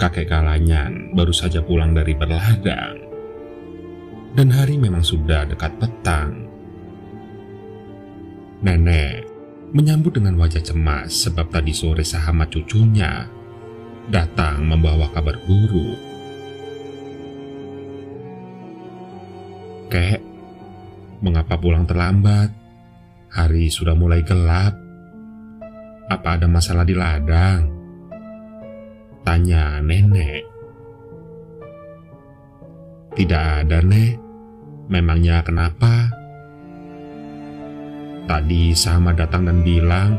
Kakek Kalanyan baru saja pulang dari berladang, dan hari memang sudah dekat petang. Nenek menyambut dengan wajah cemas sebab tadi sore sahabat cucunya datang membawa kabar buruk. "Kek, mengapa pulang terlambat? Hari sudah mulai gelap. Apa ada masalah di ladang?" tanya nenek. "Tidak ada, Nek. Memangnya kenapa?" "Tadi Sama datang dan bilang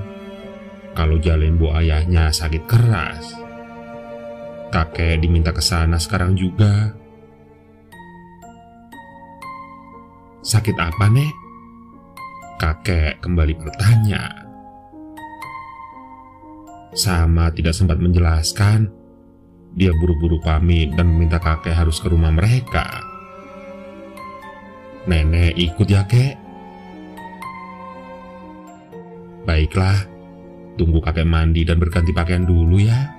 kalau Jalembo ayahnya sakit keras. Kakek diminta ke sana sekarang juga." "Sakit apa, Nek?" kakek kembali bertanya. Sama tidak sempat menjelaskan. Dia buru-buru pamit dan meminta kakek harus ke rumah mereka. "Nenek ikut ya, Kek?" "Baiklah, tunggu kakek mandi dan berganti pakaian dulu ya."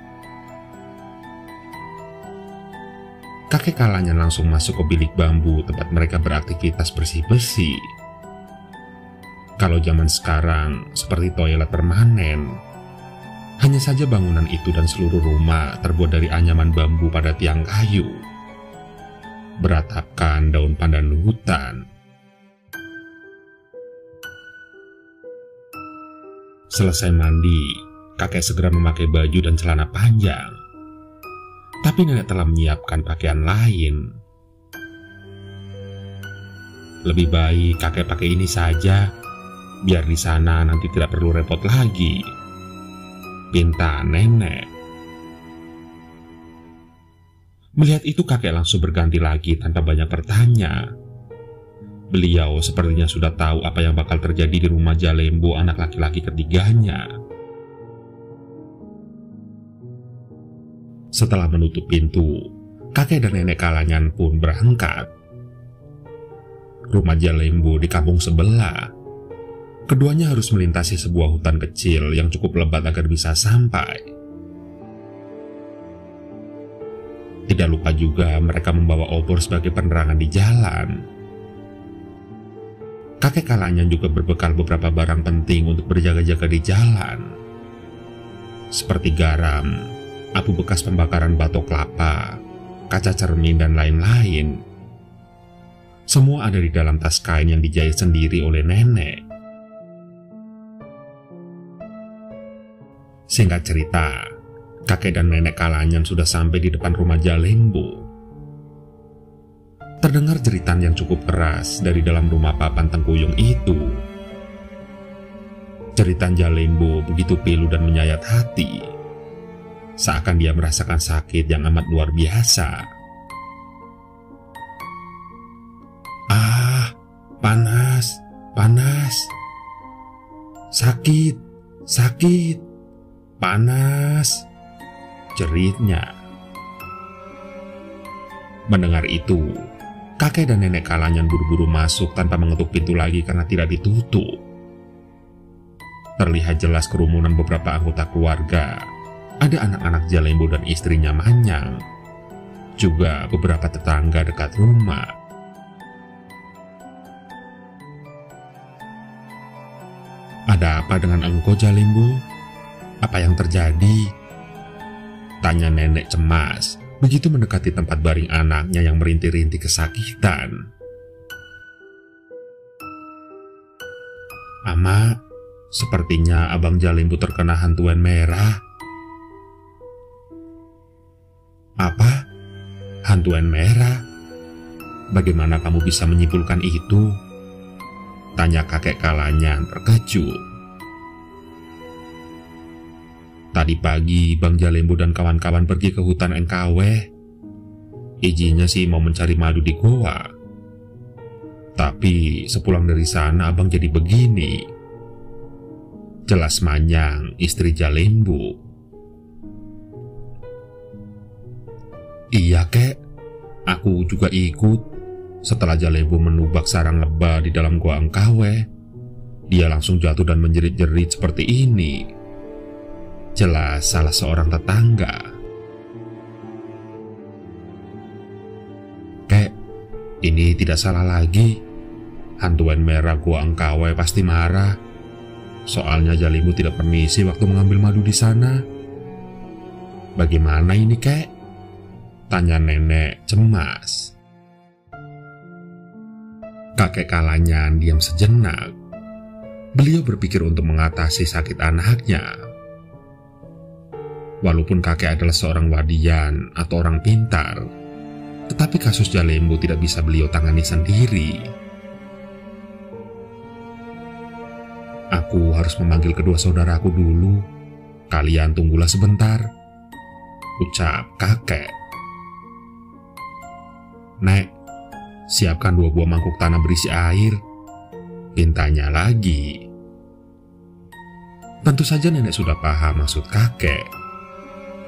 Kakek Kalanyan langsung masuk ke bilik bambu tempat mereka beraktivitas bersih-bersih. Kalau zaman sekarang seperti toilet permanen, hanya saja bangunan itu dan seluruh rumah terbuat dari anyaman bambu pada tiang kayu, beratapkan daun pandan hutan. Selesai mandi, kakek segera memakai baju dan celana panjang. Tapi nenek telah menyiapkan pakaian lain. "Lebih baik kakek pakai ini saja, biar di sana nanti tidak perlu repot lagi," pinta nenek. Melihat itu kakek langsung berganti lagi tanpa banyak bertanya. Beliau sepertinya sudah tahu apa yang bakal terjadi di rumah Jalembo anak laki-laki ketiganya. Setelah menutup pintu, kakek dan nenek Kalanyan pun berangkat. Rumah Jalembo di kampung sebelah. Keduanya harus melintasi sebuah hutan kecil yang cukup lebat agar bisa sampai. Tidak lupa juga mereka membawa obor sebagai penerangan di jalan. Kakek Kalanyan juga berbekal beberapa barang penting untuk berjaga-jaga di jalan, seperti garam, abu bekas pembakaran batok kelapa, kaca cermin, dan lain-lain. Semua ada di dalam tas kain yang dijahit sendiri oleh nenek. Singkat cerita, kakek dan nenek Kalanyan sudah sampai di depan rumah Jalembo. Terdengar jeritan yang cukup keras dari dalam rumah papan tengkuyung itu. Jeritan Jalembo begitu pilu dan menyayat hati, seakan dia merasakan sakit yang amat luar biasa. "Ah, panas, panas. Sakit, sakit. Panas," jeritnya. Mendengar itu, kakek dan nenek Kalanyan buru-buru masuk tanpa mengetuk pintu lagi karena tidak ditutup. Terlihat jelas kerumunan beberapa anggota keluarga. Ada anak-anak Jalembo dan istrinya Manyang, juga beberapa tetangga dekat rumah. "Ada apa dengan engkau, Jalembo? Apa yang terjadi?" tanya nenek cemas begitu mendekati tempat baring anaknya yang merintih-rintih kesakitan. "Ama, sepertinya Abang Jalembo terkena hantuan merah." "Apa? Hantuan merah? Bagaimana kamu bisa menyimpulkan itu?" tanya kakek Kalanyan terkejut. "Tadi pagi Bang Jalembo dan kawan-kawan pergi ke hutan NKW. Izinnya sih mau mencari madu di goa. Tapi sepulang dari sana abang jadi begini," jelas Manyang, istri Jalembo. "Iya, Kek. Aku juga ikut. Setelah Jalembo menubak sarang lebah di dalam goa NKW, dia langsung jatuh dan menjerit-jerit seperti ini," jelas salah seorang tetangga. Ini tidak salah lagi. Hantu merah gua Engkawai pasti marah. Soalnya Jalimbu tidak permisi waktu mengambil madu di sana. Bagaimana ini, kek? Tanya nenek cemas. Kakek Kalanyan diam sejenak. Beliau berpikir untuk mengatasi sakit anaknya. Walaupun kakek adalah seorang wadian atau orang pintar, tetapi kasus Jalimbu tidak bisa beliau tangani sendiri. Aku harus memanggil kedua saudaraku dulu. Kalian tunggulah sebentar, ucap kakek. Nek, siapkan 2 buah mangkuk tanah berisi air, pintanya lagi. Tentu saja nenek sudah paham maksud kakek.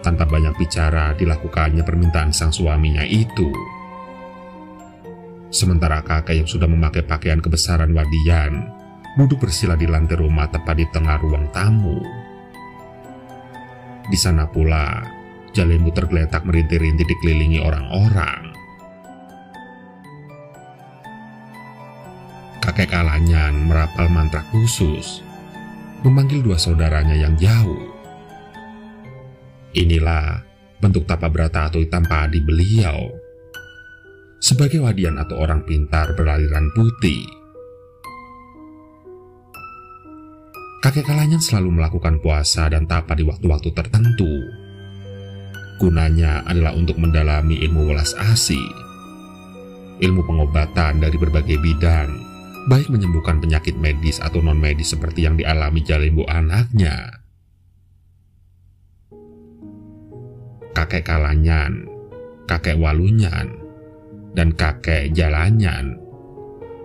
Tanpa banyak bicara, dilakukannya permintaan sang suaminya itu. Sementara kakek yang sudah memakai pakaian kebesaran wadian duduk bersila di lantai rumah tepat di tengah ruang tamu. Di sana pula, Jalimbu tergeletak merintih-rintih dikelilingi orang-orang. Kakek Kalanyan merapal mantra khusus, memanggil 2 saudaranya yang jauh. Inilah bentuk tapa brata atau hitam padi beliau. Sebagai wadian atau orang pintar beraliran putih. Kakek Kalanyan selalu melakukan puasa dan tapa di waktu-waktu tertentu. Gunanya adalah untuk mendalami ilmu welas asih, ilmu pengobatan dari berbagai bidang, baik menyembuhkan penyakit medis atau non-medis seperti yang dialami Jalimbu anaknya. Kakek Kalanyan, kakek Walunyan, dan kakek Jalanyan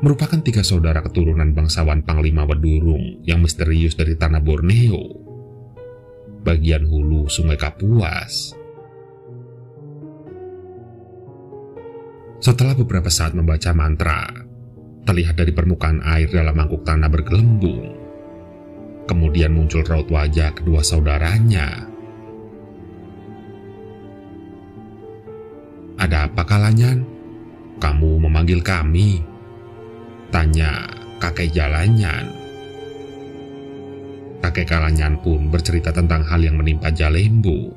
merupakan 3 saudara keturunan bangsawan Panglima Wedurung yang misterius dari tanah Borneo, bagian hulu Sungai Kapuas. Setelah beberapa saat membaca mantra, terlihat dari permukaan air dalam mangkuk tanah bergelembung. Kemudian muncul raut wajah kedua saudaranya. Ada apa, Kalanyan? Kamu memanggil kami? Tanya kakek Jalanyan. Kakek Kalanyan pun bercerita tentang hal yang menimpa Jalimbu.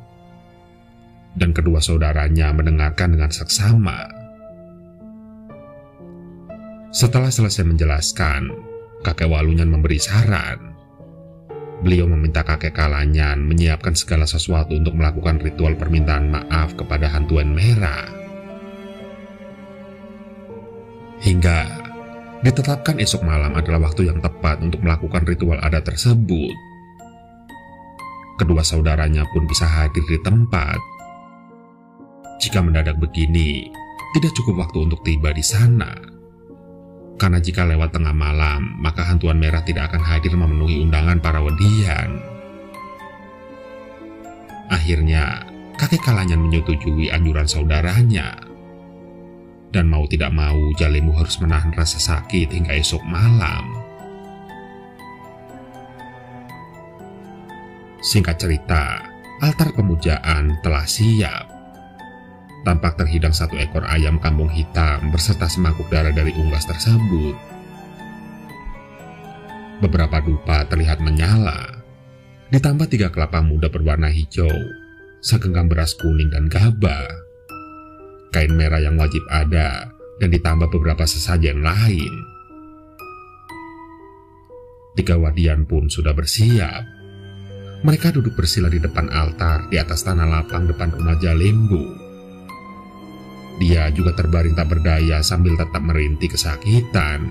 Dan kedua saudaranya mendengarkan dengan seksama. Setelah selesai menjelaskan, kakek Walunyan memberi saran. Beliau meminta kakek Kalanyan menyiapkan segala sesuatu untuk melakukan ritual permintaan maaf kepada hantu merah. Hingga ditetapkan esok malam adalah waktu yang tepat untuk melakukan ritual adat tersebut. Kedua saudaranya pun bisa hadir di tempat. Jika mendadak begini, tidak cukup waktu untuk tiba di sana. Karena jika lewat tengah malam, maka hantuan merah tidak akan hadir memenuhi undangan para wedian. Akhirnya, kakek Kalanyan menyetujui anjuran saudaranya. Dan mau tidak mau, Jalimbu harus menahan rasa sakit hingga esok malam. Singkat cerita, altar pemujaan telah siap. Tampak terhidang 1 ekor ayam kampung hitam berserta semangkuk darah dari unggas tersebut. Beberapa dupa terlihat menyala, ditambah 3 kelapa muda berwarna hijau, segenggam beras kuning dan gabah, kain merah yang wajib ada, dan ditambah beberapa sesajen lain. 3 wadian pun sudah bersiap. Mereka duduk bersila di depan altar di atas tanah lapang depan rumah Jalimbu. Dia juga terbaring tak berdaya sambil tetap merintih kesakitan.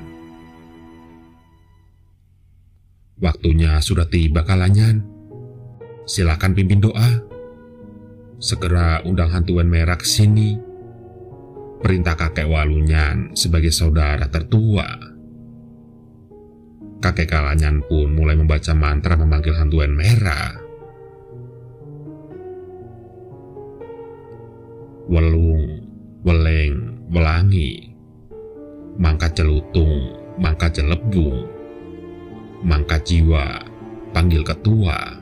Waktunya sudah tiba, Kalanyan. Silakan pimpin doa. Segera undang hantuan merah ke sini. Perintah kakek Walunyan sebagai saudara tertua. Kakek Kalanyan pun mulai membaca mantra memanggil hantuan merah. Welung, weleng, welangi, mangka celutung, mangka celebung, mangka jiwa, panggil ketua.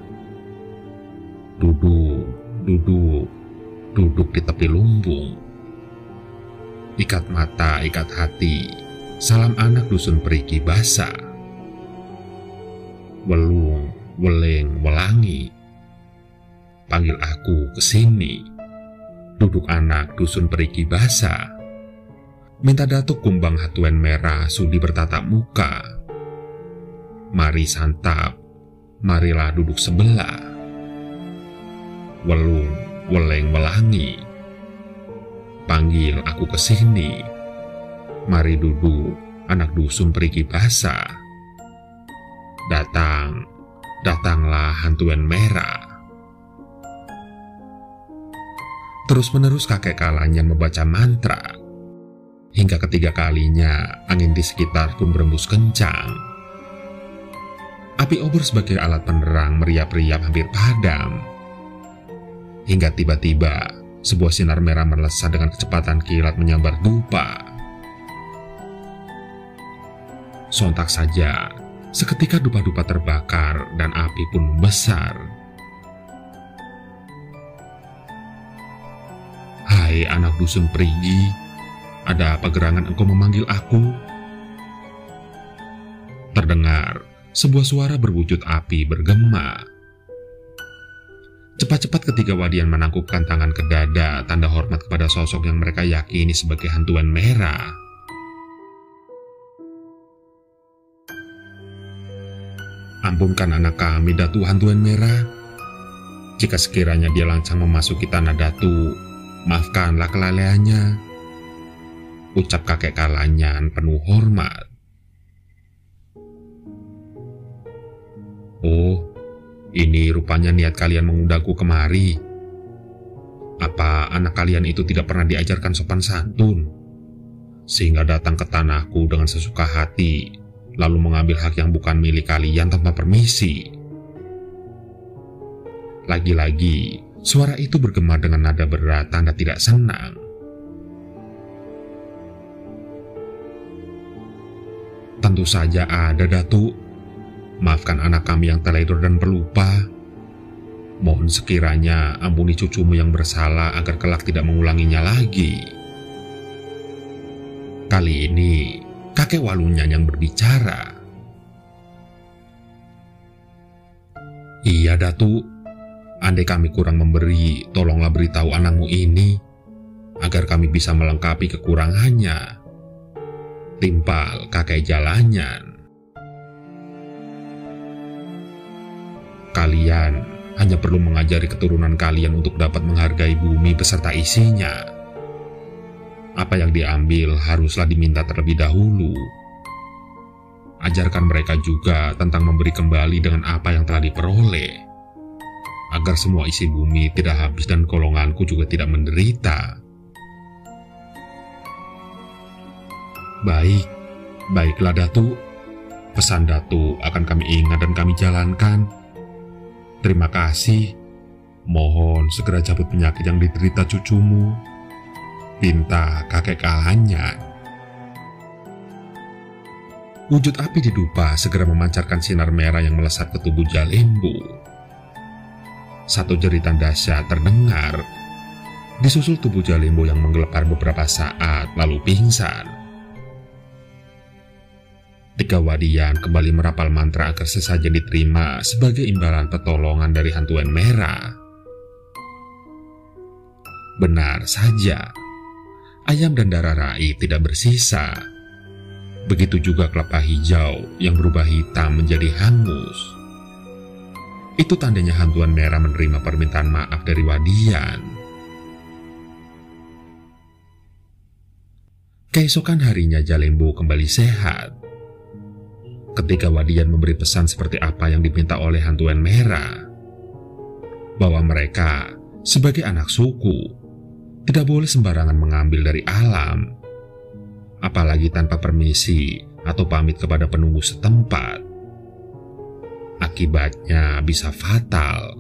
Duduk, duduk, duduk di tepi lumbung. ikat mata, ikat hati, salam anak dusun perigi basah. Welung, weleng, welangi, panggil aku ke sini. Duduk anak dusun perigi basah, minta datuk kumbang Hatuen merah sudi bertatap muka. Mari santap, marilah duduk sebelah. Welung, weleng, welangi, panggil aku ke sini. Mari duduk, anak dusun perigi basah. Datang, datanglah Hatuen merah. Terus-menerus kakek Kalanyan membaca mantra. Hingga ketiga kalinya angin di sekitar pun berembus kencang. Api obor sebagai alat penerang meriap-riap hampir padam. Hingga tiba-tiba sebuah sinar merah melesat dengan kecepatan kilat menyambar dupa. Sontak saja, seketika dupa-dupa terbakar dan api pun membesar. Hai anak dusun perigi, ada apa gerangan engkau memanggil aku? Terdengar sebuah suara berwujud api bergema. Cepat-cepat ketiga wadian menangkupkan tangan ke dada, tanda hormat kepada sosok yang mereka yakini sebagai Hatuen merah. Ampunkan anak kami, Datu Hatuen merah. Jika sekiranya dia lancang memasuki tanah Datu, maafkanlah kelalaiannya, ucap kakek Kalanyan penuh hormat. Oh, ini rupanya niat kalian mengundangku kemari. Apa anak kalian itu tidak pernah diajarkan sopan santun, sehingga datang ke tanahku dengan sesuka hati, lalu mengambil hak yang bukan milik kalian tanpa permisi? Lagi-lagi, suara itu bergema dengan nada berat, tanda tidak senang. Tentu saja ada, Datuk. Maafkan anak kami yang terleder dan pelupa. Mohon sekiranya ampuni cucumu yang bersalah agar kelak tidak mengulanginya lagi. Kali ini kakek Walunyan yang berbicara. Iya, Datuk. Andai kami kurang memberi, tolonglah beritahu anakmu ini, agar kami bisa melengkapi kekurangannya. Timpal kakek Jalanyan. Kalian hanya perlu mengajari keturunan kalian untuk dapat menghargai bumi beserta isinya. Apa yang diambil haruslah diminta terlebih dahulu. Ajarkan mereka juga tentang memberi kembali dengan apa yang telah diperoleh, agar semua isi bumi tidak habis dan golonganku juga tidak menderita. Baiklah Datuk. Pesan Datuk akan kami ingat dan kami jalankan. Terima kasih. Mohon segera cabut penyakit yang diderita cucumu, pinta kakek Kalanyan. Wujud api di dupa segera memancarkan sinar merah yang melesat ke tubuh Jalembu. Satu jeritan dahsyat terdengar, disusul tubuh Jalembu yang menggelepar beberapa saat lalu pingsan. Tiga wadian kembali merapal mantra agar sesajen diterima sebagai imbalan pertolongan dari Hatuen merah. Benar saja, ayam dan darah rai tidak bersisa. Begitu juga kelapa hijau yang berubah hitam menjadi hangus. Itu tandanya Hatuen merah menerima permintaan maaf dari wadian. Keesokan harinya Jalembu kembali sehat. Ketika wadian memberi pesan seperti apa yang diminta oleh Hatuen merah, bahwa mereka sebagai anak suku tidak boleh sembarangan mengambil dari alam, apalagi tanpa permisi atau pamit kepada penunggu setempat. Akibatnya bisa fatal.